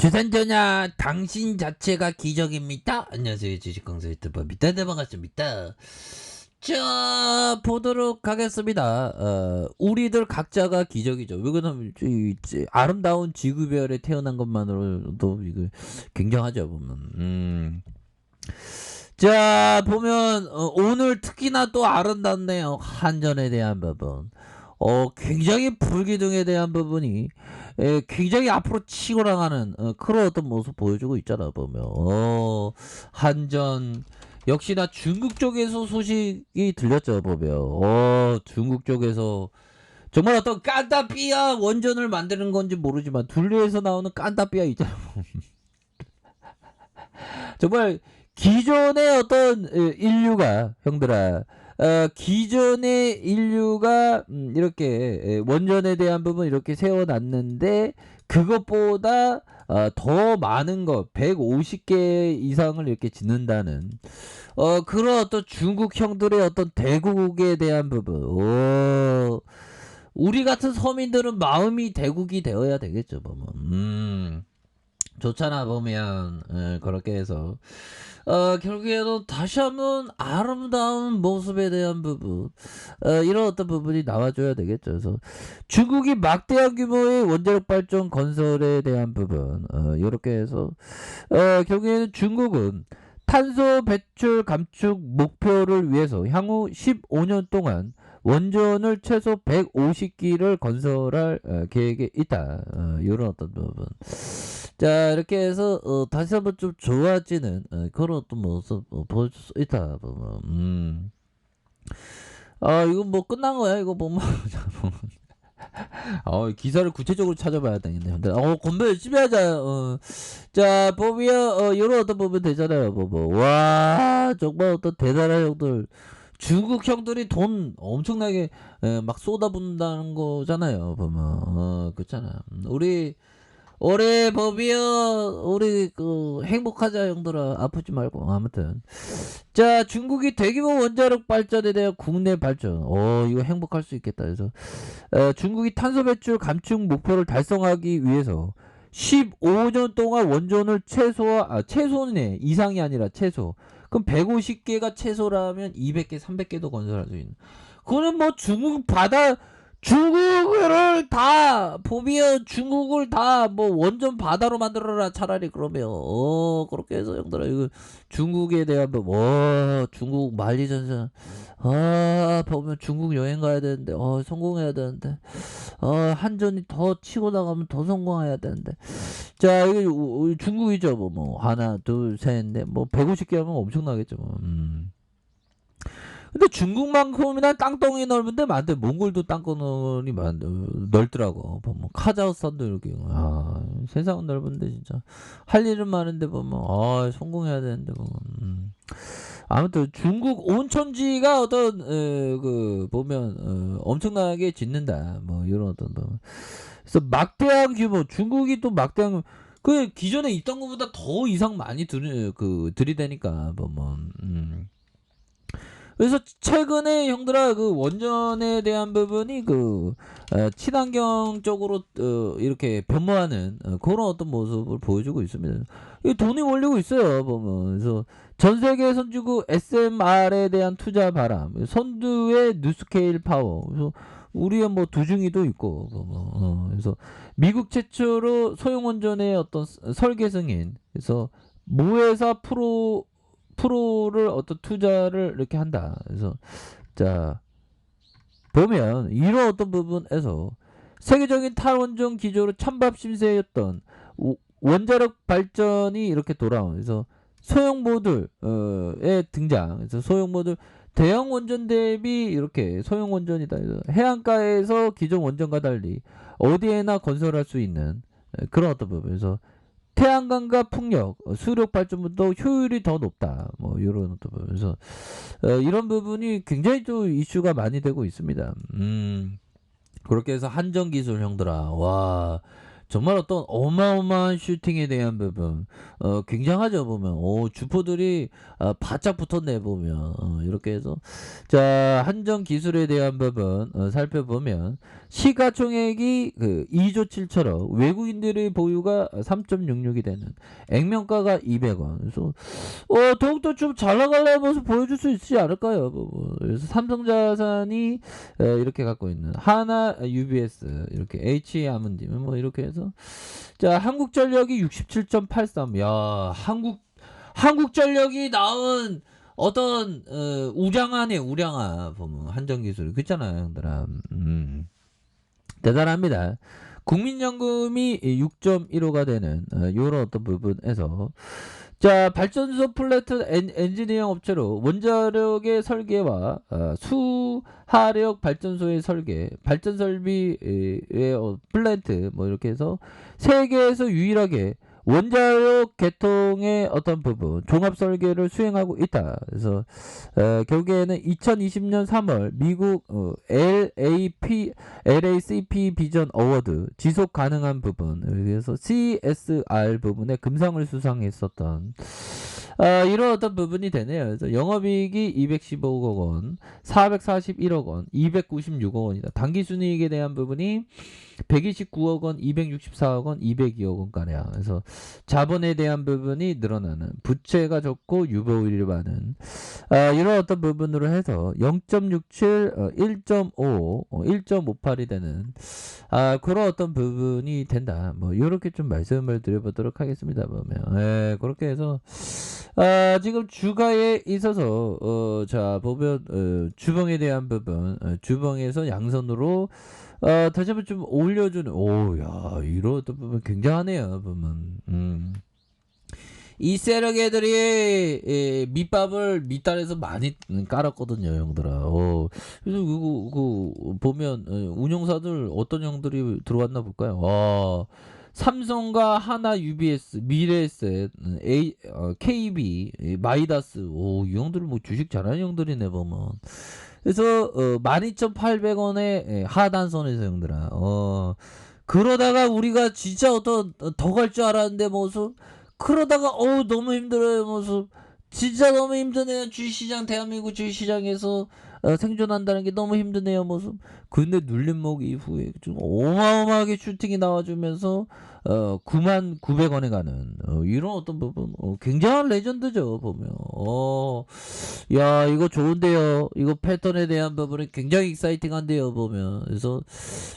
주산전야 당신 자체가 기적입니다. 안녕하세요, 주식강사 유튜버입니다. 네, 반갑습니다. 자, 보도록 하겠습니다. 우리들 각자가 기적이죠. 왜 그러냐면 아름다운 지구별에 태어난 것만으로도 이거 굉장하죠, 보면. 자, 보면 오늘 특히나 또 아름답네요. 한전에 대한 부분. 굉장히 불기둥에 대한 부분이 굉장히 앞으로 치고 나가는 그런 어떤 모습 보여주고 있잖아, 보면. 한전 역시나 중국 쪽에서 소식이 들렸죠, 보면. 중국 쪽에서 정말 어떤 깐따삐아 원전을 만드는 건지 모르지만 둘리에서 나오는 깐따삐아 있잖아. 정말 기존의 어떤 인류가, 형들아, 기존의 인류가 이렇게 원전에 대한 부분 이렇게 세워놨는데 그것보다 더 많은 것 150개 이상을 이렇게 짓는다는 그런 어떤 중국 형들의 어떤 대국에 대한 부분. 우리 같은 서민들은 마음이 대국이 되어야 되겠죠, 보면. 좋잖아, 보면. 그렇게 해서 결국에는 다시 한번 아름다운 모습에 대한 부분, 이런 어떤 부분이 나와줘야 되겠죠. 그래서 중국이 막대한 규모의 원자력 발전 건설에 대한 부분, 이렇게 해서 결국에는 중국은 탄소 배출 감축 목표를 위해서 향후 15년 동안 원전을 최소 150기를 건설할 계획에 있다. 이런 어떤 부분. 자, 이렇게 해서 다시 한번 좀 좋아지는 그런 어떤 모습 보여줄 수 있다. 보면. 이거 뭐 끝난 거야, 이거 보면. 기사를 구체적으로 찾아봐야 되겠네. 근데 건배 열심히 하자. 자, 보면 이런 어떤 부분 되잖아요, 보면. 와, 정말 어떤 대단한 형들. 중국 형들이 돈 엄청나게 막 쏟아붓는다는 거잖아요, 보면. 그렇잖아. 우리 올해 법이요, 우리 행복하자, 형들아. 아프지 말고. 아무튼 자, 중국이 대규모 원자력 발전에 대한 국내 발전, 이거 행복할 수 있겠다. 그래서 중국이 탄소 배출 감축 목표를 달성하기 위해서 15년 동안 원전을 최소네, 이상이 아니라 최소. 그럼 150개가 최소라면 200개, 300개도 건설할 수 있는. 그거는 뭐 중국을 다 보면 중국을 다 뭐 원전 바다로 만들어라, 차라리. 그러면 그렇게 해서 형들아, 이거 중국에 대한 중국 만리전선, 보면 중국 여행 가야 되는데 성공해야 되는데, 한전이 더 치고 나가면 더 성공해야 되는데. 자, 이게 중국이죠. 뭐 하나 둘 셋 넷 뭐 150개 하면 엄청나겠죠, 뭐. 근데 중국만큼이나 땅덩이 넓은데 많대. 몽골도 땅덩이 넓더라고. 보면 카자흐스탄도 이렇게. 세상은 넓은데 진짜 할 일은 많은데 보면 성공해야 되는데 보면. 아무튼 중국 온천지가 어떤 보면 엄청나게 짓는다. 뭐 이런 어떤 그래서 막대한 규모, 중국이 또 막대한 그 기존에 있던 것보다 더 이상 많이 들이대니까 보면. 그래서 최근에 형들아, 그 원전에 대한 부분이 친환경 쪽으로 이렇게 변모하는 그런 어떤 모습을 보여주고 있습니다. 이 돈이 몰리고 있어요, 보면. 그래서 전 세계 선주국 SMR에 대한 투자 바람, 선두의 뉴스케일 파워, 그래서 우리의 뭐 두중이도 있고, 그래서 미국 최초로 소형 원전의 어떤 설계 승인, 그래서 모회사 프로를 어떤 투자를 이렇게 한다. 그래서 자, 보면 이런 어떤 부분에서 세계적인 탈원전 기조로 찬밥 심세였던 원자력 발전이 이렇게 돌아온. 그래서 소형 모듈의 등장. 그래서 소형 모듈, 대형 원전 대비 이렇게 소형 원전이다. 그래서 해안가에서 기존 원전과 달리 어디에나 건설할 수 있는 그런 어떤 부분. 그래서 태양광과 풍력, 수력 발전보다 효율이 더 높다. 뭐 이런 어떤 부분. 그래서 이런 부분이 굉장히 또 이슈가 많이 되고 있습니다. 그렇게 해서 한전 기술, 형들아, 와, 정말 어떤 어마어마한 슈팅에 대한 부분 굉장하죠 보면. 주포들이 바짝 붙었네 보면. 이렇게 해서 자 한정 기술에 대한 부분 살펴보면 시가총액이 그 2조 7천억, 외국인들의 보유가 3.66이 되는, 액면가가 200원. 그래서 더욱더 좀 잘 나가려는 모습 보여줄 수 있지 않을까요? 그래서 삼성자산이 이렇게 갖고 있는 하나 UBS, 이렇게 H 아문디 뭐 이렇게 해서 자 한국전력이 67.83. 야 한국전력이 나온 어떤 우량하네 우량하 보면 한정기술 그렇잖아요 형들아. 대단합니다. 국민연금이 6.15가 되는 요런 어떤 부분에서 자 발전소 플래트 엔지니어 업체로 원자력의 설계와 수하력 발전소의 설계, 발전 설비의 플랜트 뭐 이렇게 해서 세계에서 유일하게 원자력 개통의 어떤 부분 종합 설계를 수행하고 있다. 그래서 결국에는 2020년 3월 미국 LACP 비전 어워드 지속 가능한 부분, 그래서 CSR 부분에 금상을 수상했었던 이런 어떤 부분이 되네요. 그래서 영업이익이 215억 원, 441억 원, 296억 원이다. 당기순이익에 대한 부분이 129억 원, 264억 원, 202억 원가량. 그래서 자본에 대한 부분이 늘어나는, 부채가 적고 유보율이 많은 이런 어떤 부분으로 해서 0.67, 1.5, 1.58이 되는 그런 어떤 부분이 된다. 뭐 이렇게 좀 말씀을 드려보도록 하겠습니다. 보면 그렇게 해서 지금 주가에 있어서 자 보면 주봉에 대한 부분, 주봉에서 양선으로 다시 한번 좀 올려주는, 오야 이런 어떤 부분 굉장하네요 보면. 이 세력 애들이 밑밥을 밑단에서 많이 깔았거든요 형들아. 그래서 그거 보면 운용사들 어떤 형들이 들어왔나 볼까요. 삼성과 하나 UBS, 미래에셋, KB, 마이다스, 이 형들은 뭐 주식 잘하는 형들이네 보면. 그래서 12,800원의 하단선에서 형들아. 그러다가 우리가 진짜 어떤 더 갈 줄 알았는데 모습, 그러다가 너무 힘들어요 모습, 진짜 너무 힘드네요. 주식시장, 대한민국 주식시장에서 생존한다는 게 너무 힘드네요 모습. 근데 눌림목 이후에 좀 어마어마하게 슈팅이 나와주면서 99,000원에 가는 이런 어떤 부분, 굉장한 레전드죠 보면. 야 이거 좋은데요. 이거 패턴에 대한 부분은 굉장히 익사이팅한데요 보면. 그래서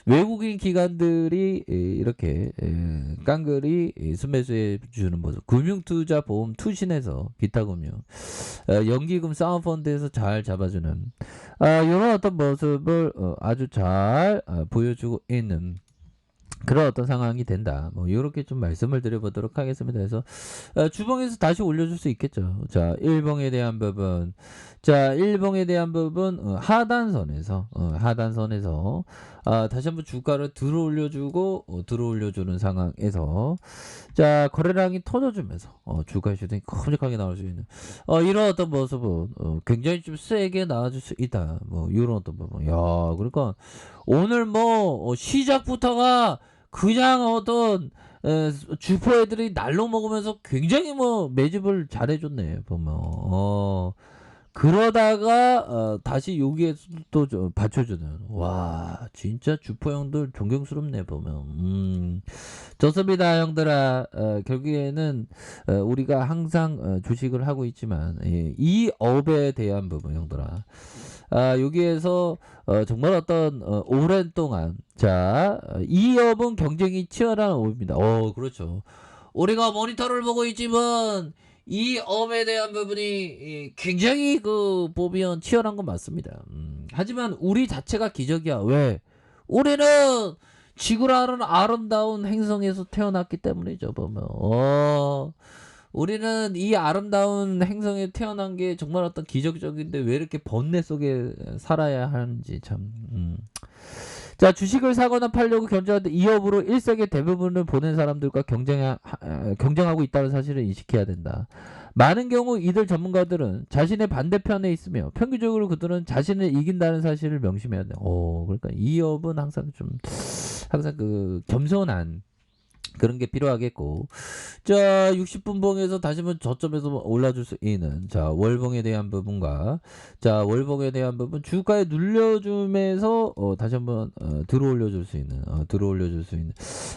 외국인 기관들이 이렇게 깡그리 순매수해 주는 모습, 금융투자보험 투신에서 기타금융, 연기금 사모펀드에서 잘 잡아주는 이런 어떤 모습을 아주 잘 보여주고 있는 그런 어떤 상황이 된다. 뭐 이렇게 좀 말씀을 드려보도록 하겠습니다. 그래서 주봉에서 다시 올려줄 수 있겠죠. 자 일봉에 대한 부분, 자 일봉에 대한 부분 하단선에서 다시 한번 주가를 들어 올려주는 상황에서 자 거래량이 터져주면서 주가 슈팅이 큼직하게 나올 수 있는 이런 어떤 모습은 굉장히 좀 세게 나와줄 수 있다. 뭐 이런 어떤 부분. 야 그러니까 오늘 뭐 시작부터가 그냥 어떤 주포 애들이 날로 먹으면서 굉장히 뭐 매집을 잘해줬네 보면. 그러다가 다시 여기에서 또 받쳐주는, 와 진짜 주포 형들 존경스럽네 보면. 좋습니다 형들아. 결국에는 우리가 항상 주식을 하고 있지만 이 업에 대한 부분 형들아, 여기에서 정말 어떤 오랜 동안 이 업은 경쟁이 치열한 업입니다. 그렇죠. 우리가 모니터를 보고 있지만 이 업에 대한 부분이 굉장히 보면 치열한 건 맞습니다. 하지만 우리 자체가 기적이야. 왜? 우리는 지구라는 아름다운 행성에서 태어났기 때문이죠 보면. 우리는 이 아름다운 행성에 태어난 게 정말 어떤 기적적인데 왜 이렇게 번뇌 속에 살아야 하는지 참. 자 주식을 사거나 팔려고 견제하는데 이 업으로 일생의 대부분을 보낸 사람들과 경쟁하고 있다는 사실을 인식해야 된다. 많은 경우 이들 전문가들은 자신의 반대편에 있으며 평균적으로 그들은 자신을 이긴다는 사실을 명심해야 돼. 그러니까 이 업은 항상 그 겸손한 그런 게 필요하겠고. 자, 60분봉에서 다시 한번 저점에서 올라줄 수 있는, 자, 월봉에 대한 부분과, 자, 월봉에 대한 부분, 주가에 눌려줌에서, 다시 한번, 들어올려줄 수 있는,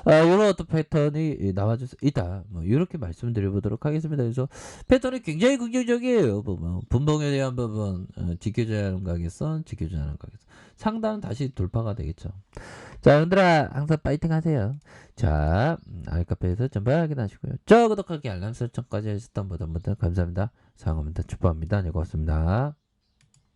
요런 어떤 패턴이 나와줄 수 있다. 뭐, 이렇게 말씀드려보도록 하겠습니다. 그래서 패턴이 굉장히 긍정적이에요. 보면. 분봉에 대한 부분, 지켜줘야 하는 가격선, 지켜줘야 하는 가격선. 상단은 다시 돌파가 되겠죠. 자, 여러분들아, 항상 파이팅 하세요. 자, 알카페에서 전부 확인하시고요. 저 구독하기 알람 설정까지 해주셨던 모든 분들 감사합니다. 사랑합니다. 축복합니다. 네, 고맙습니다.